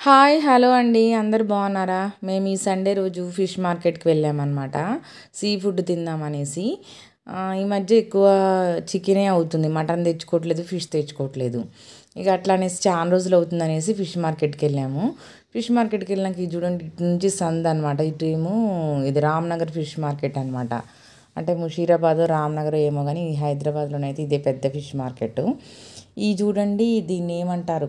Hi hello అండి, అందరు బాగున్నారా? మేము ఈ సండే రోజు ఫిష్ మార్కెట్కి వెళ్ళామన్నమాట. సీ ఫుడ్ తిందామనేసి. ఈ మధ్య ఎక్కువ చికెనే అవుతుంది, మటన్ తెచ్చుకోవట్లేదు, ఫిష్ తెచ్చుకోవట్లేదు. ఇక అట్లా అనేసి చాలా రోజులు అవుతుందనేసి ఫిష్ మార్కెట్కి వెళ్ళాము. ఫిష్ మార్కెట్కి వెళ్ళినాక ఇది చూడండి, ఇటు నుంచి సంద్ అనమాట. ఇటు ఏమో ఇది రామ్నగర్ ఫిష్ మార్కెట్ అనమాట. అంటే ముషీరాబాద్ రామ్నగర్ ఏమో కానీ హైదరాబాద్లోనైతే ఇదే పెద్ద ఫిష్ మార్కెట్. ఈ చూడండి, దీన్ని ఏమంటారు,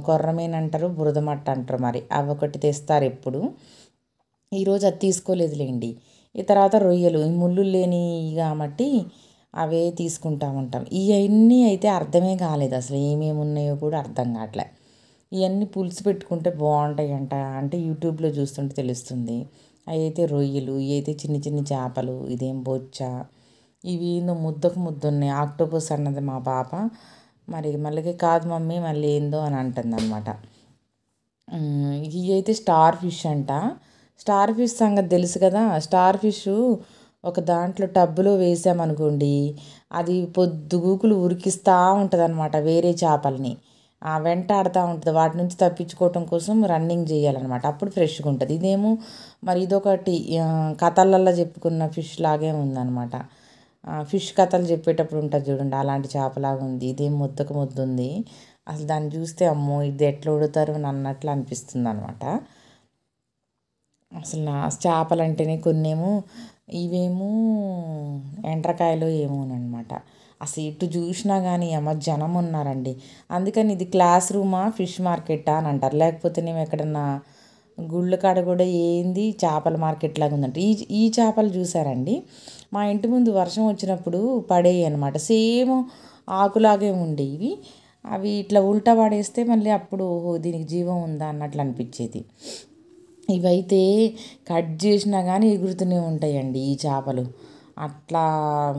కొర్రమీను అంటారు, బురదమట్ట అంటారు, మరి అవి ఒకటి తెస్తారు ఎప్పుడు. ఈరోజు అది తీసుకోలేదులేండి. ఈ తర్వాత రొయ్యలు, ఈ ముళ్ళు లేని కాబట్టి అవే తీసుకుంటా ఉంటాం. ఇవన్నీ అయితే అర్థమే కాలేదు, అసలు ఏమేమి ఉన్నాయో కూడా అర్థం కావట్లే. ఇవన్నీ పులుసు పెట్టుకుంటే బాగుంటాయి అంట, అంటే యూట్యూబ్లో చూస్తుంటే తెలుస్తుంది. అవి అయితే రొయ్యలు, ఇవి అయితే చిన్న చిన్న చేపలు, ఇదేం బొచ్చ, ఇవి ఏందో ముద్దకు ముద్ద ఉన్నాయి. ఆక్టోపస్ అన్నది మా పాప. మరి మళ్ళీ కాదు మమ్మీ మళ్ళీ ఏందో అని అంటుంది అనమాట. ఇవి అయితే స్టార్ ఫిష్ అంట. స్టార్ ఫిష్ సంగతి తెలుసు కదా. స్టార్ ఫిష్ ఒక దాంట్లో టబ్బులో వేసామనుకోండి, అది పొద్దుగూకులు ఉరికిస్తూ ఉంటుంది అనమాట వేరే చేపల్ని. వెంటాడుతూ ఉంటుంది, వాటి నుంచి తప్పించుకోవటం కోసం రన్నింగ్ చేయాలన్నమాట, అప్పుడు ఫ్రెష్గా ఉంటుంది. ఇదేమో మరి ఇదొకటి కథలల్లో చెప్పుకున్న ఫిష్ లాగే ఉందన్నమాట. ఫిష్ కథలు చెప్పేటప్పుడు ఉంటుంది చూడండి, అలాంటి చేపలాగా ఉంది. ఇదేం ముద్దకు ముద్ద ఉంది. అసలు దాన్ని చూస్తే అమ్మో ఇది ఎట్లా వండుతారు అని అన్నట్లు అనిపిస్తుంది అనమాట. అసలు నా చేపలు అంటేనే కొన్నేమో, ఇవేమో ఎండ్రకాయలు ఏమోనమాట. అసలు ఇటు చూసినా కానీ అమ్మ జనం ఉన్నారండి. అందుకని ఇది క్లాస్ రూమా ఫిష్ మార్కెటా అని అంటారు. లేకపోతే నేను ఎక్కడన్నా గుళ్ళ కాడ కూడా ఏంది చేపల మార్కెట్ లాగా ఉందంట. ఈ చేపలు చూసారండి, మా ఇంటి ముందు వర్షం వచ్చినప్పుడు పడేవి అనమాట. సేమ్ ఆకులాగే ఉండేవి. అవి ఇట్లా ఉల్టా పడేస్తే మళ్ళీ అప్పుడు దీనికి జీవం ఉందా అన్నట్లు అనిపించేది. ఇవైతే కట్ చేసినా కానీ ఎగురుతూనే ఉంటాయండి ఈ చేపలు. అట్లా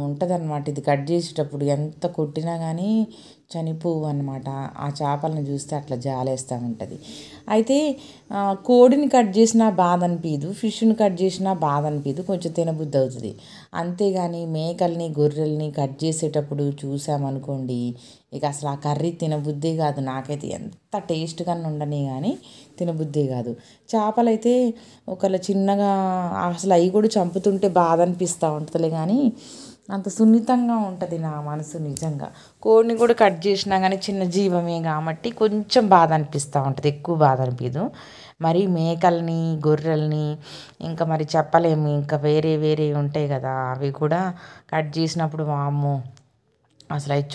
ఉంటుందన్నమాట. ఇది కట్ చేసేటప్పుడు ఎంత కొట్టినా కానీ చనిపోవు అనమాట. ఆ చేపలను చూస్తే అట్లా జాలేస్తూ ఉంటుంది. అయితే కోడిని కట్ చేసినా బాధ అనిపించదు, ఫిష్ని కట్ చేసినా బాధ అనిపించదు, కొంచెం తినబుద్ధి అవుతుంది. అంతేగాని మేకల్ని గొర్రెల్ని కట్ చేసేటప్పుడు చూసామనుకోండి, ఇక అసలు ఆ కర్రీ తినబుద్ధే కాదు. నాకైతే ఎంత టేస్ట్గా ఉండని కానీ తినబుద్ధే కాదు. చేపలైతే ఒకవేళ చిన్నగా అసలు అవి కూడా చంపుతుంటే బాధ అనిపిస్తూ ఉంటుందిలే, కానీ అంత సున్నితంగా ఉంటుంది నా మనసు నిజంగా. కోడిని కూడా కట్ చేసినా కానీ చిన్న జీవమే కాబట్టి కొంచెం బాధ అనిపిస్తూ ఉంటుంది, ఎక్కువ బాధ అనిపించదు. మరి మేకల్ని గొర్రెల్ని ఇంకా మరి చెప్పలేము, ఇంకా వేరే వేరే ఉంటాయి కదా, అవి కూడా కట్ చేసినప్పుడు వామ్మో అసలు అవి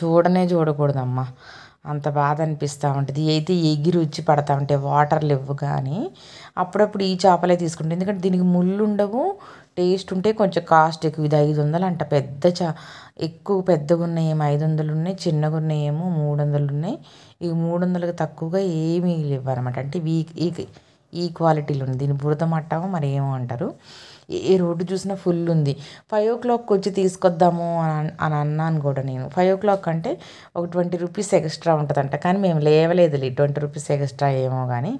చూడకూడదమ్మా, అంత బాధ అనిపిస్తూ ఉంటుంది. అయితే ఎగిరి వచ్చి పడతా ఉంటాయి, వాటర్ లేవు. కానీ అప్పుడప్పుడు ఈ చేపలే తీసుకుంటాం, ఎందుకంటే దీనికి ముళ్ళు ఉండవు, టేస్ట్ ఉంటే కొంచెం కాస్ట్ ఎక్కువ. ఇది 500 అంట. ఎక్కువ పెద్దగా ఉన్నాయి ఏమో 500 ఉన్నాయి, చిన్నగా ఉన్నాయి ఏమో 300 ఉన్నాయి. ఈ 300కి తక్కువగా ఏమీ లేవు అనమాట. అంటే ఈ క్వాలిటీలో ఉంది. దీని బురద మట్టమో మరి ఏమో అంటారు. ఏ రోడ్డు చూసినా ఫుల్ ఉంది. 5 o'clock వచ్చి తీసుకొద్దాము అని అన్నాను కూడా నేను. 5 o'clock అంటే ఒక 20 రూపీస్ ఎక్స్ట్రా ఉంటుందంట, కానీ మేము లేవలేదులే 20 రూపీస్ ఎక్స్ట్రా ఏమో కానీ.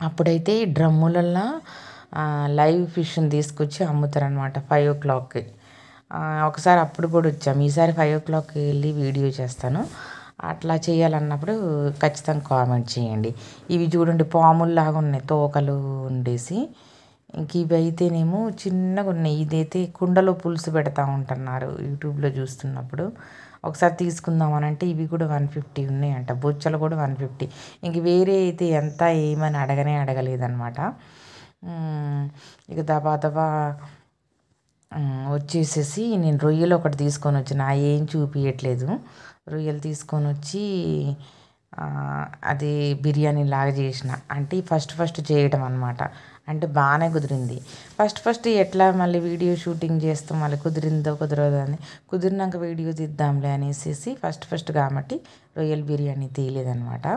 అప్పుడైతే డ్రమ్ములల్లో లైవ్ ఫిష్ని తీసుకొచ్చి అమ్ముతారనమాట 5 o'clockకి. ఒకసారి అప్పుడు కూడా వచ్చాము. ఈసారి 5 o'clockకి వెళ్ళి వీడియో చేస్తాను. అట్లా చేయాలన్నప్పుడు ఖచ్చితంగా కామెంట్ చేయండి. ఇవి చూడండి పాముల్లాగా ఉన్నాయి, తోకలు ఉండేసి. ఇంక ఇవి అయితేనేమో చిన్నగా ఉన్నాయి. ఇదైతే కుండలో పులుసు పెడతా ఉంటున్నారు యూట్యూబ్లో చూస్తున్నప్పుడు. ఒకసారి తీసుకుందామని అంటే ఇవి కూడా 150 ఉన్నాయంట, బొచ్చలు కూడా 150. ఇంక వేరే అయితే ఎంత ఏమని అడగలేదన్నమాట. ఇక దబా వచ్చేసేసి నేను రొయ్యలు ఒకటి తీసుకొని వచ్చిన, ఏం చూపించట్లేదు. రొయ్యలు తీసుకొని వచ్చి అది బిర్యానీ లాగా చేసిన. అంటే ఫస్ట్ చేయడం అనమాట. అంటే బాగానే కుదిరింది. ఫస్ట్ ఎట్లా మళ్ళీ వీడియో షూటింగ్ చేస్తాం, మళ్ళీ కుదిరిందో కుదరదో అని, కుదిరినాక వీడియో తీద్దాంలే అనేసి ఫస్ట్ కాబట్టి రొయ్యల బిర్యానీ తీయలేదనమాట.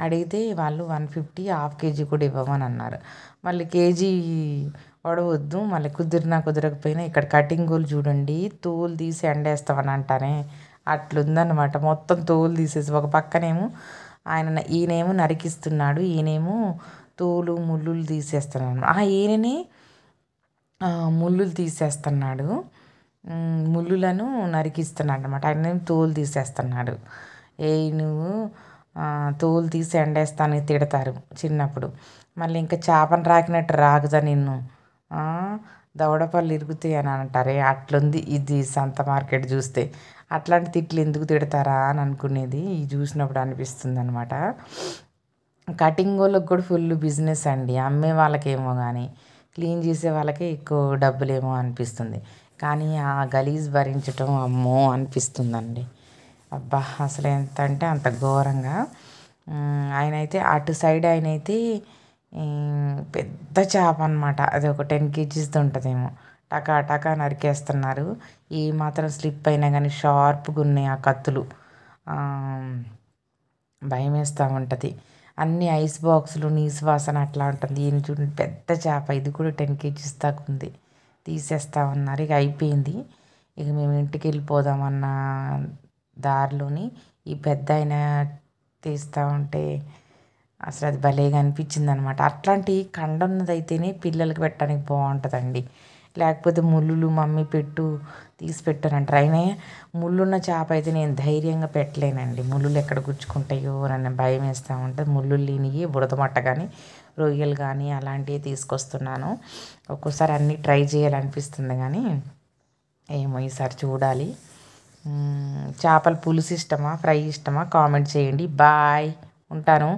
అడిగితే వాళ్ళు 150, హాఫ్ కేజీ కూడా ఇవ్వమని అన్నారు. మళ్ళీ కేజీ వడవద్దు, మళ్ళీ కుదరకపోయినా ఇక్కడ కటింగ్ గోలు చూడండి, తోలు తీసి ఎండేస్తామని అంటానే అట్లుందన్నమాట. మొత్తం తోలు తీసేసి ఒక పక్కనేమో ఈయనేమో నరికిస్తున్నాడు, ఈయనేమో తోలు ముళ్ళులు తీసేస్తున్నాడు. ఈయననే ముళ్ళులు తీసేస్తున్నాడు, ముళ్ళులను నరికిస్తున్నాడు అనమాట. ఆయన తోలు తీసేస్తున్నాడు. నువ్వు తోలు తీసి ఎండేస్తానికి తిడతారు చిన్నప్పుడు. మళ్ళీ ఇంకా చేపను రాకినట్టు రాకుదా నిన్ను, దవడపళ్ళు ఇరుగుతాయి అని అంటారే, అట్లుంది ఇది సంత మార్కెట్ చూస్తే. అట్లాంటి తిట్లు ఎందుకు తిడతారా అని అనుకునేది, ఇది చూసినప్పుడు అనిపిస్తుంది అనమాట. కటింగ్ వాళ్ళకి కూడా ఫుల్ బిజినెస్ అండి, అమ్మే వాళ్ళకేమో కానీ క్లీన్ చేసే వాళ్ళకే ఎక్కువ డబ్బులేమో అనిపిస్తుంది. కానీ ఆ గలీజ్ భరించటం అమ్మో అనిపిస్తుందండి. అబ్బా అసలు ఎంత అంటే అంత ఘోరంగా. ఆయనైతే అటు సైడ్ ఆయనైతే పెద్ద చేప అనమాట, అది ఒక 10 kgs ఉంటుందేమో, టకా టకా నరికేస్తున్నారు. ఏ మాత్రం స్లిప్ అయినా కానీ షార్ప్గా ఉన్నాయి ఆ కత్తులు. భయం వేస్తూ ఉంటుంది. అన్ని ఐస్ బాక్సులు, నీసు వాసన అట్లా ఉంటుంది. ఈయన చూడండి పెద్ద చేప, ఇది కూడా 10 kgs దాకా ఉంది. తీసేస్తా ఉన్నారు. ఇక అయిపోయింది. ఇక మేము ఇంటికి వెళ్ళిపోదామన్న దారిలోని ఈ పెద్ద ఆయన తీస్తూ ఉంటే అసలు అది భలేగా అనిపించింది అనమాట. అట్లాంటి కండ ఉన్నదైతేనే పిల్లలకి పెట్టడానికి బాగుంటుందండి. లేకపోతే ముళ్ళులు మమ్మీ తీసి పెట్టారంటారు. అయినా ముళ్ళున్న చేప అయితే నేను ధైర్యంగా పెట్టలేనండి. ముళ్ళులు ఎక్కడ గుచ్చుకుంటాయో అని భయం వేస్తూ ఉంటుంది. ముళ్ళులు లేనివి బురదమట్ట కానీ రొయ్యలు కానీ అలాంటివి తీసుకొస్తున్నాను. ఒక్కోసారి అన్నీ ట్రై చేయాలనిపిస్తుంది కానీ ఏమో ఈసారి చూడాలి. చేపల పులుసు ఇష్టమా, ఫ్రై ఇష్టమా కామెంట్ చేయండి. బాయ్, ఉంటాను.